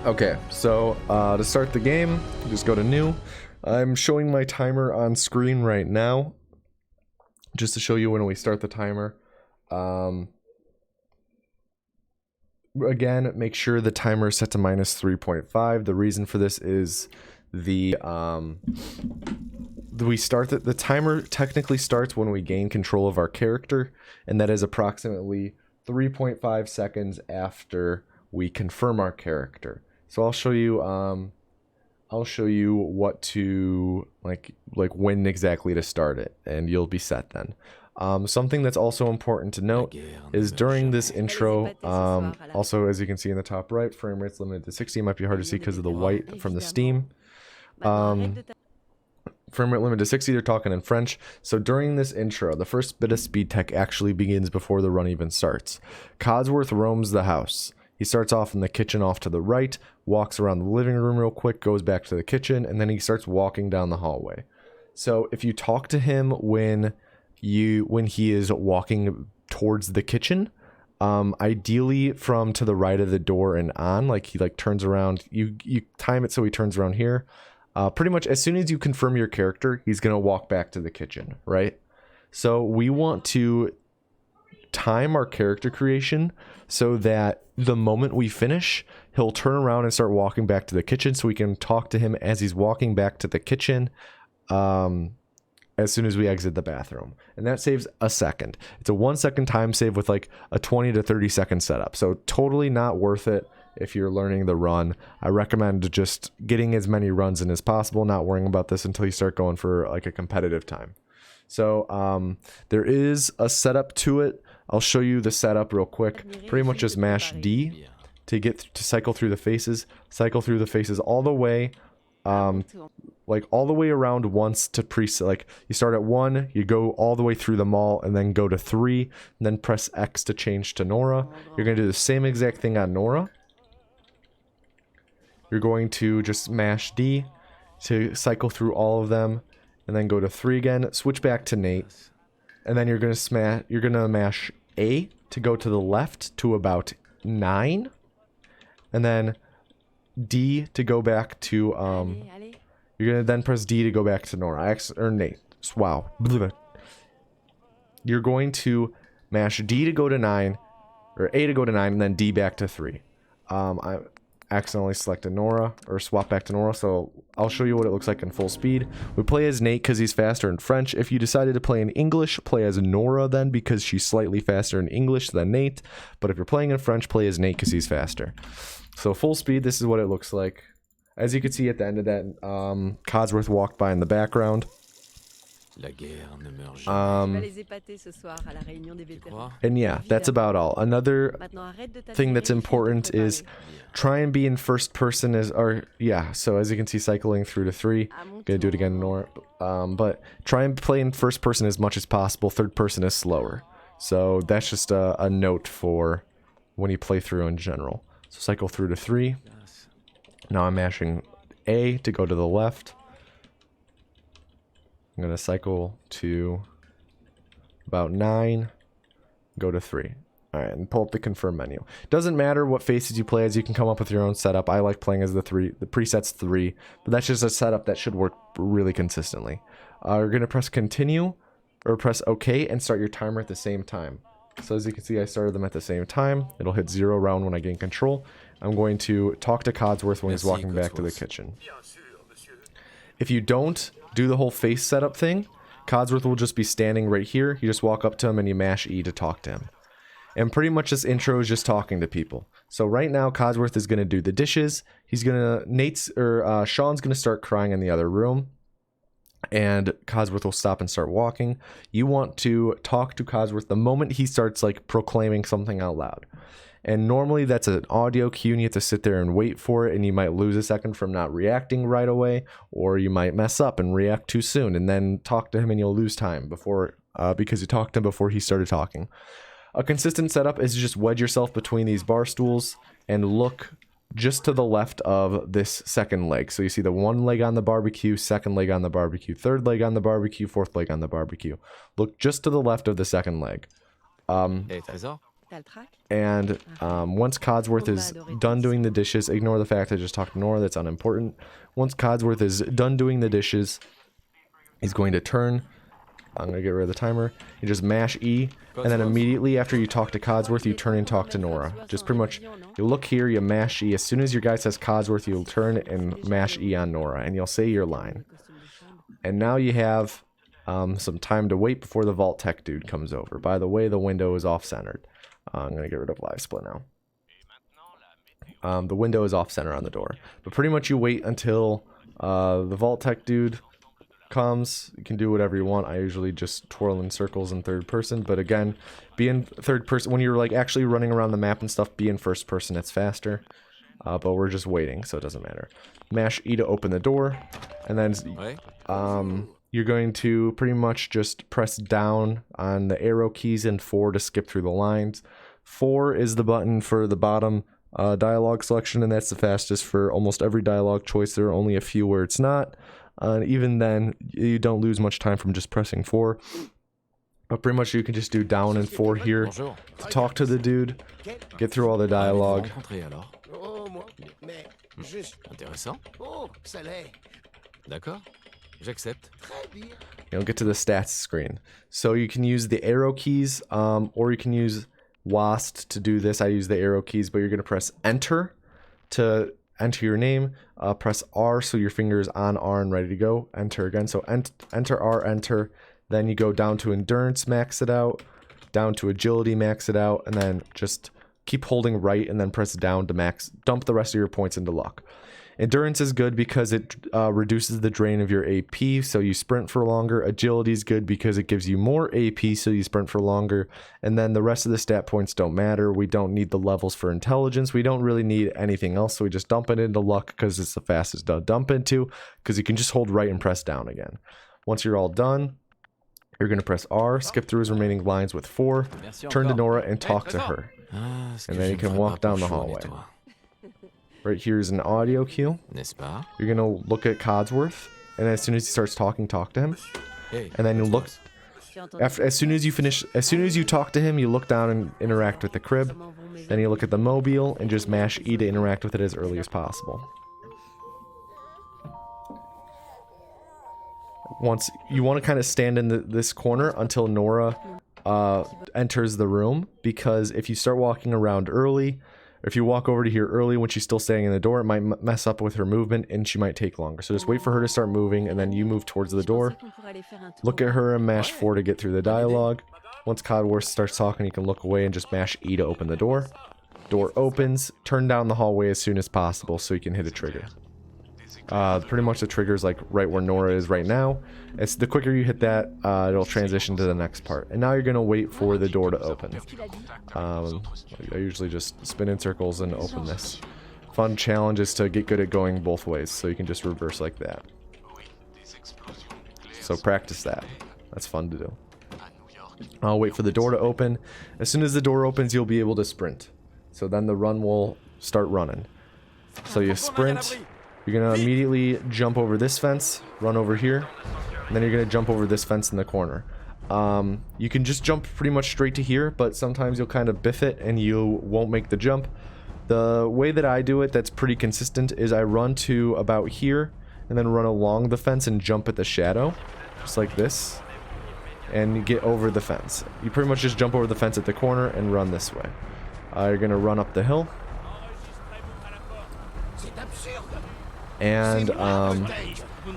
Okay, so to start the game, just go to new. I'm showing my timer on screen right now, just to show you when we start the timer. Again, make sure the timer is set to -3.5. The reason for this is the timer technically starts when we gain control of our character, and that is approximately 3.5 seconds after we confirm our character. So I'll show you what to like when exactly to start it, and you'll be set then. Something that's also important to note is during this intro, also as you can see in the top right, frame rate's limited to 60. It might be hard to see because of the white from the Steam. Frame rate limited to 60, they're talking in French. So during this intro, the first bit of speed tech actually begins before the run even starts. Codsworth roams the house. He starts off in the kitchen off to the right, walks around the living room real quick, goes back to the kitchen, and then he starts walking down the hallway. So if you talk to him when he is walking towards the kitchen, ideally from to the right of the door and on, like he turns around, you time it so he turns around here. Pretty much as soon as you confirm your character, he's gonna walk back to the kitchen, right? So we want to time our character creation so that the moment we finish, he'll turn around and start walking back to the kitchen, so we can talk to him as he's walking back to the kitchen as soon as we exit the bathroom. And that saves a second. It's a 1 second time save with like a 20 to 30 second setup. So totally not worth it if you're learning the run. I recommend just getting as many runs in as possible, not worrying about this until you start going for like a competitive time. So there is a setup to it. I'll show you the setup real quick. Pretty much just mash D to cycle through the faces. Cycle through the faces all the way, all the way around once to preset. Like you start at 1, you go all the way through them all, and then go to 3, and then press X to change to Nora. You're gonna do the same exact thing on Nora. You're going to just mash D to cycle through all of them, and then go to 3 again. Switch back to Nate, and then you're gonna mash A to go to the left to about 9, and then D to go back to you're gonna then press D to go back to Nora or Nate. Wow. You're going to mash D to go to 9, or A to go to 9, and then D back to 3. I accidentally selected Nora, or swap back to Nora, so I'll show you what it looks like in full speed. We play as Nate because he's faster in French. If you decided to play in English, play as Nora then, because she's slightly faster in English than Nate. But if you're playing in French, play as Nate because he's faster. So full speed, this is what it looks like. As you can see at the end of that, Codsworth walked by in the background. And yeah, that's about all. Another thing that's important is try and be in first person so as you can see, cycling through to 3. Gonna do it again, Nora. But try and play in first person as much as possible. Third person is slower. So that's just a note for when you play through in general. So cycle through to 3. Now I'm mashing A to go to the left. I'm going to cycle to about 9, go to 3. Alright, and pull up the confirm menu. Doesn't matter what faces you play as, you can come up with your own setup. I like playing as the preset's 3, but that's just a setup that should work really consistently. You're going to press continue, or press OK, and start your timer at the same time. So as you can see, I started them at the same time. It'll hit 0 round when I gain control. I'm going to talk to Codsworth when he's walking back to the kitchen. If you don't do the whole face setup thing, Codsworth will just be standing right here. You just walk up to him and you mash E to talk to him. And pretty much this intro is just talking to people. So right now, Codsworth is going to do the dishes. Sean's going to start crying in the other room. And Codsworth will stop and start walking. You want to talk to Codsworth the moment he starts proclaiming something out loud. And normally that's an audio cue and you have to sit there and wait for it, and you might lose a second from not reacting right away, or you might mess up and react too soon and then talk to him and you'll lose time because you talked to him before he started talking. A consistent setup is just wedge yourself between these bar stools and look just to the left of this second leg. So you see the one leg on the barbecue, second leg on the barbecue, third leg on the barbecue, fourth leg on the barbecue. Look just to the left of the second leg. And once Codsworth is done doing the dishes, ignore the fact I just talked to Nora, that's unimportant. Once Codsworth is done doing the dishes, he's going to turn. I'm going to get rid of the timer. You just mash E, and then immediately after you talk to Codsworth, you turn and talk to Nora. Just pretty much, you look here, you mash E. As soon as your guy says Codsworth, you'll turn and mash E on Nora, and you'll say your line. And now you have some time to wait before the Vault Tech dude comes over. By the way, the window is off-centered. I'm going to get rid of Live Split now. The window is off-center on the door. But pretty much you wait until the Vault Tech dude comes. You can do whatever you want. I usually just twirl in circles in third person, but again, be in third person when you're like actually running around the map and stuff. Be in first person, it's faster. But we're just waiting, so it doesn't matter. Mash E to open the door, and then you're going to pretty much just press down on the arrow keys and 4 to skip through the lines. 4 is the button for the bottom dialogue selection, and that's the fastest for almost every dialogue choice. There are only a few where it's not. Even then, you don't lose much time from just pressing 4. But pretty much you can just do down and 4 here to talk to the dude, get through all the dialogue. You'll get to the stats screen. So you can use the arrow keys, or you can use WASD to do this. I use the arrow keys, but you're going to press Enter to enter your name. Press R so your finger is on R and ready to go. Enter again. So enter R, enter. Then you go down to Endurance, max it out. Down to Agility, max it out. And then just keep holding right and then press down to dump the rest of your points into luck. Endurance is good because it reduces the drain of your AP, so you sprint for longer. Agility is good because it gives you more AP, so you sprint for longer. And then the rest of the stat points don't matter. We don't need the levels for intelligence. We don't really need anything else, so we just dump it into luck because it's the fastest to dump into, because you can just hold right and press down again. Once you're all done, you're going to press R, skip through his remaining lines with 4, turn to Nora and talk to her. And then you can walk down the hallway. Right here is an audio cue. You're gonna look at Codsworth, and as soon as he starts talking, talk to him. And then you look. As soon as you talk to him, you look down and interact with the crib. Then you look at the mobile and just mash E to interact with it as early as possible. Once you want to kind of stand in this corner until Nora enters the room, because if you start walking around early, if you walk over to here early when she's still standing in the door, it might mess up with her movement and she might take longer. So just wait for her to start moving and then you move towards the door. Look at her and mash 4 to get through the dialogue. Once Codsworth starts talking, you can look away and just mash E to open the door. Door opens. Turn down the hallway as soon as possible so you can hit a trigger. Pretty much the trigger is like right where Nora is right now. It's the quicker you hit that, it'll transition to the next part. And now you're gonna wait for the door to open. I usually just spin in circles and open this. Fun challenge is to get good at going both ways, so you can just reverse like that. So practice that. That's fun to do. I'll wait for the door to open. As soon as the door opens, you'll be able to sprint. So then the run will start running. So you sprint. You're going to immediately jump over this fence, run over here, and then you're going to jump over this fence in the corner. You can just jump pretty much straight to here, but sometimes you'll kind of biff it and you won't make the jump. The way that I do it that's pretty consistent is I run to about here and then run along the fence and jump at the shadow, just like this, and you get over the fence. You pretty much just jump over the fence at the corner and run this way. You're going to run up the hill. And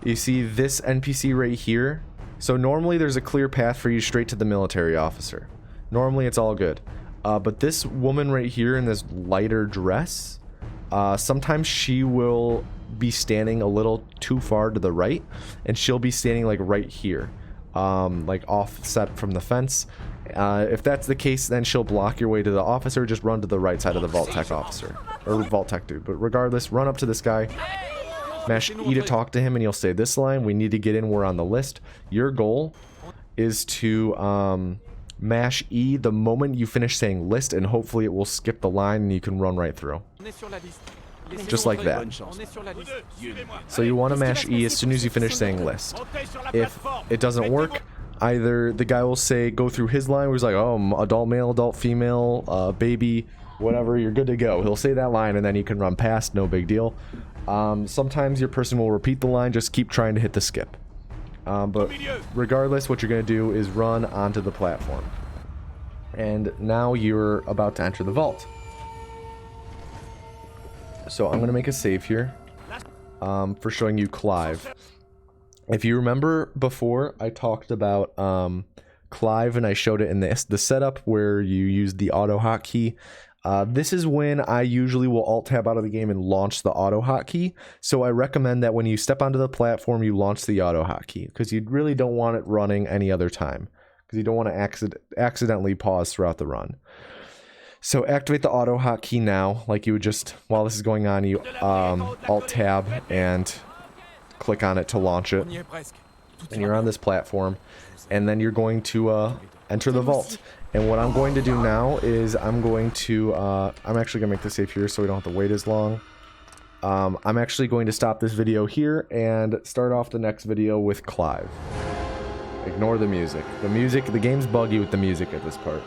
you see this NPC right here. So normally there's a clear path for you straight to the military officer. Normally it's all good. But this woman right here in this lighter dress, sometimes she will be standing a little too far to the right, and she'll be standing like right here, like offset from the fence. If that's the case, then she'll block your way to the officer. Just run to the right side of the Vault Tech officer, or Vault Tech dude. But regardless, run up to this guy. Mash E to talk to him and you'll say this line: we need to get in, we're on the list. Your goal is to mash E the moment you finish saying list, and hopefully it will skip the line and you can run right through. Just like that. So you want to mash E as soon as you finish saying list. If it doesn't work, either the guy will say, go through his line where he's like, oh, adult male, adult female, baby, whatever, you're good to go. He'll say that line and then you can run past, no big deal. Sometimes your person will repeat the line, just keep trying to hit the skip. But regardless, what you're going to do is run onto the platform. And now you're about to enter the vault. So I'm going to make a save here for showing you Clive. If you remember before, I talked about Clive and I showed it in the setup where you use the auto hotkey. This is when I usually will alt-tab out of the game and launch the auto hotkey. So I recommend that when you step onto the platform, you launch the auto hotkey because you really don't want it running any other time because you don't want to accidentally pause throughout the run. So activate the auto hotkey now, like you would just, while this is going on, you alt-tab and click on it to launch it. And you're on this platform, and then you're going to enter the vault. And what I'm going to do now is I'm going to, I'm actually going to make the save here so we don't have to wait as long. I'm actually going to stop this video here and start off the next video with Clive. Ignore the music. The game's buggy with the music at this part.